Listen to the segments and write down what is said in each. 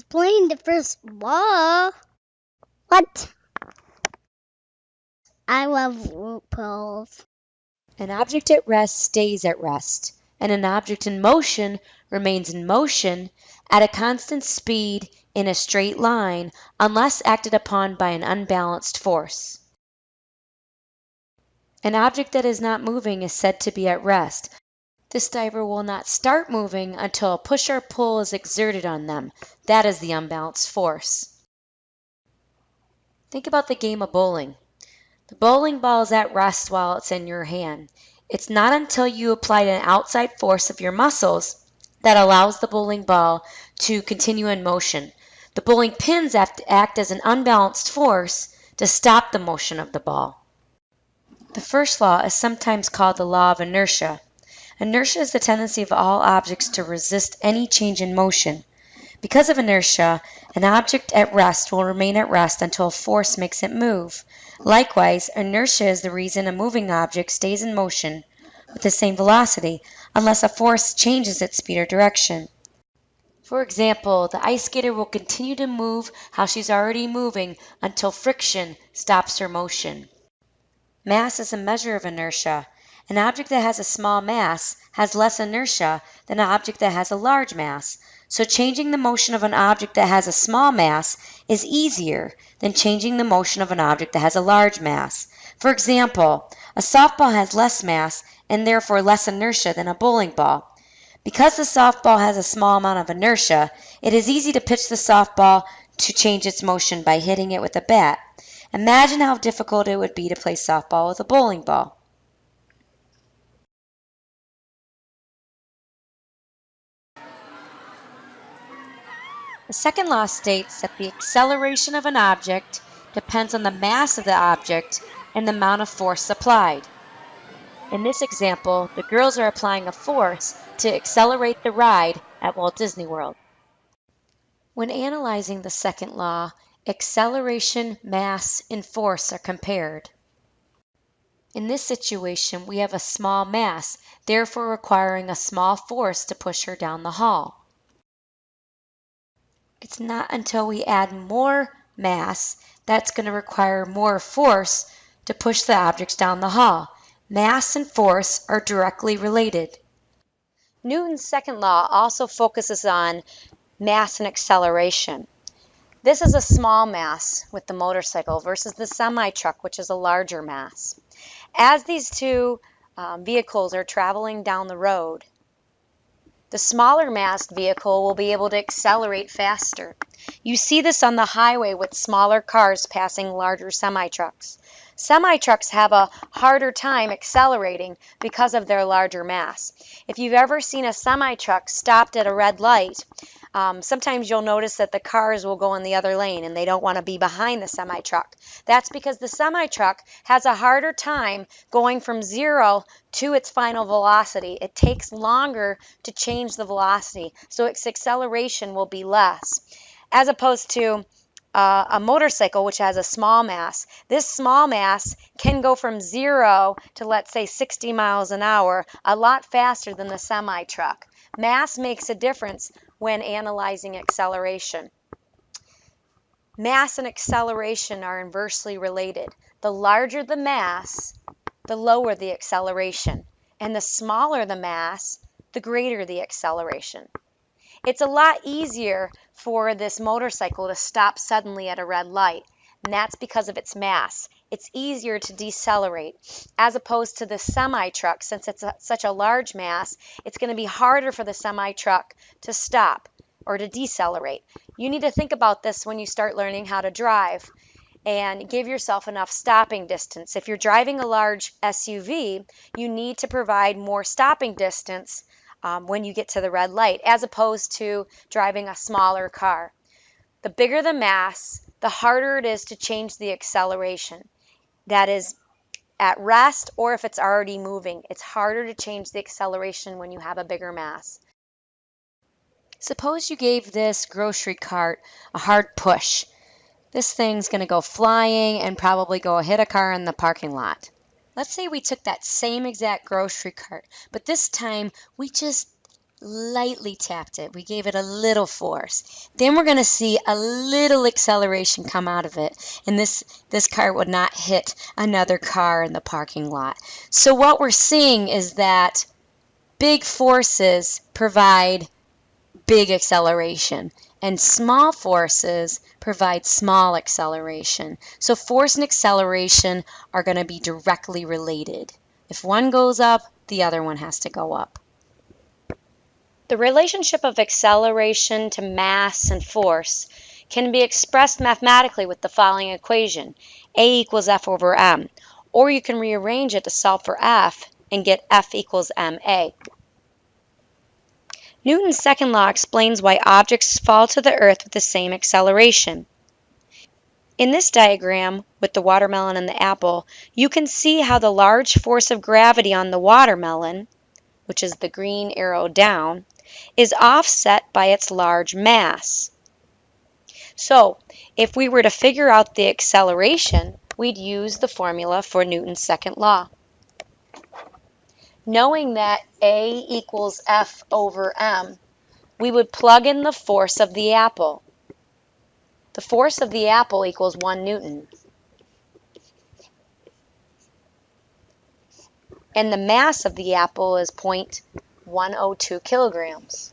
Explain the first law. What? I love loopholes. An object at rest stays at rest, and an object in motion remains in motion at a constant speed in a straight line unless acted upon by an unbalanced force. An object that is not moving is said to be at rest. This diver will not start moving until a push or pull is exerted on them. That is the unbalanced force. Think about the game of bowling. The bowling ball is at rest while it's in your hand. It's not until you apply an outside force of your muscles that allows the bowling ball to continue in motion. The bowling pins have to act as an unbalanced force to stop the motion of the ball. The first law is sometimes called the law of inertia. Inertia is the tendency of all objects to resist any change in motion. Because of inertia, an object at rest will remain at rest until a force makes it move. Likewise, inertia is the reason a moving object stays in motion with the same velocity unless a force changes its speed or direction. For example, the ice skater will continue to move how she's already moving until friction stops her motion. Mass is a measure of inertia. An object that has a small mass has less inertia than an object that has a large mass. So changing the motion of an object that has a small mass is easier than changing the motion of an object that has a large mass. For example, a softball has less mass and therefore less inertia than a bowling ball. Because the softball has a small amount of inertia, it is easy to pitch the softball to change its motion by hitting it with a bat. Imagine how difficult it would be to play softball with a bowling ball. The second law states that the acceleration of an object depends on the mass of the object and the amount of force applied. In this example, the girls are applying a force to accelerate the ride at Walt Disney World. When analyzing the second law, acceleration, mass, and force are compared. In this situation, we have a small mass, therefore requiring a small force to push her down the hall. It's not until we add more mass that's going to require more force to push the objects down the hall. Mass and force are directly related. Newton's second law also focuses on mass and acceleration. This is a small mass with the motorcycle versus the semi-truck, which is a larger mass. As these two vehicles are traveling down the road, the smaller massed vehicle will be able to accelerate faster. You see this on the highway with smaller cars passing larger semi-trucks. Semi-trucks have a harder time accelerating because of their larger mass. If you've ever seen a semi-truck stopped at a red light, sometimes you'll notice that the cars will go in the other lane and they don't want to be behind the semi-truck. That's because the semi-truck has a harder time going from 0 to its final velocity. It takes longer to change the velocity, so its acceleration will be less. As opposed to a motorcycle, which has a small mass. This small mass can go from 0 to, let's say, 60 miles an hour a lot faster than the semi-truck. Mass makes a difference when analyzing acceleration. Mass and acceleration are inversely related. The larger the mass, the lower the acceleration, and the smaller the mass, the greater the acceleration. It's a lot easier for this motorcycle to stop suddenly at a red light, and that's because of its mass. It's easier to decelerate, as opposed to the semi-truck. Since it's such a large mass, it's going to be harder for the semi-truck to stop or to decelerate. You need to think about this when you start learning how to drive, and give yourself enough stopping distance. If you're driving a large SUV, you need to provide more stopping distance when you get to the red light, as opposed to driving a smaller car. The bigger the mass, the harder it is to change the acceleration. That is at rest, or if it's already moving. It's harder to change the acceleration when you have a bigger mass. Suppose you gave this grocery cart a hard push. This thing's going to go flying and probably go hit a car in the parking lot. Let's say we took that same exact grocery cart, but this time we just lightly tapped it. We gave it a little force. Then we're going to see a little acceleration come out of it, and this car would not hit another car in the parking lot. So what we're seeing is that big forces provide big acceleration, and small forces provide small acceleration. So force and acceleration are going to be directly related. If one goes up, the other one has to go up. The relationship of acceleration to mass and force can be expressed mathematically with the following equation: A equals F over M. Or you can rearrange it to solve for F and get F equals ma. Newton's second law explains why objects fall to the earth with the same acceleration. In this diagram, with the watermelon and the apple, you can see how the large force of gravity on the watermelon, which is the green arrow down, is offset by its large mass. So, if we were to figure out the acceleration, we'd use the formula for Newton's second law. Knowing that A equals F over M, we would plug in the force of the apple. The force of the apple equals 1 Newton. And the mass of the apple is 0.102 kilograms.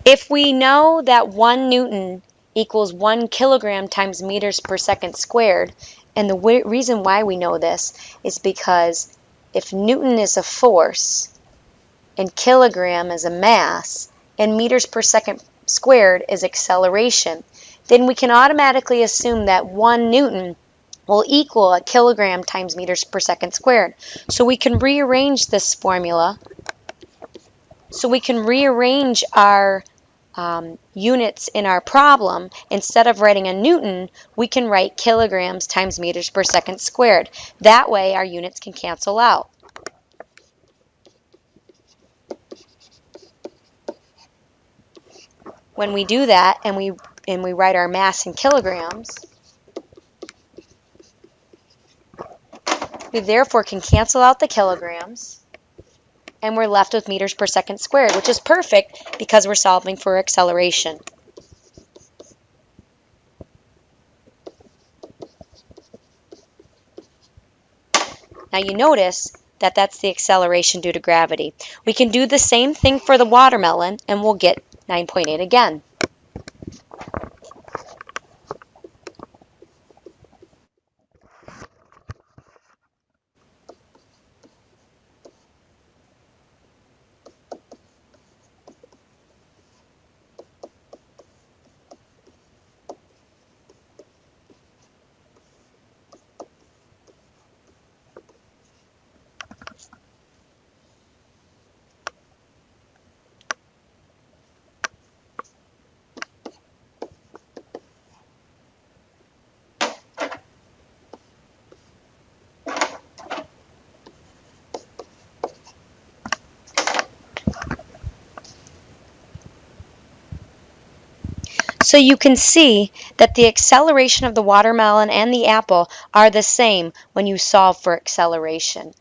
If we know that 1 Newton equals 1 kilogram times meters per second squared, and the reason why we know this is because if Newton is a force and kilogram is a mass and meters per second squared is acceleration, then we can automatically assume that 1 Newton will equal a kilogram times meters per second squared. So we can rearrange this formula. So we can rearrange our units in our problem. Instead of writing a Newton, we can write kilograms times meters per second squared. That way our units can cancel out. When we do that and we write our mass in kilograms, we therefore can cancel out the kilograms, and we're left with meters per second squared, which is perfect because we're solving for acceleration. Now you notice that that's the acceleration due to gravity. We can do the same thing for the watermelon, and we'll get 9.8 again. So you can see that the acceleration of the watermelon and the apple are the same when you solve for acceleration.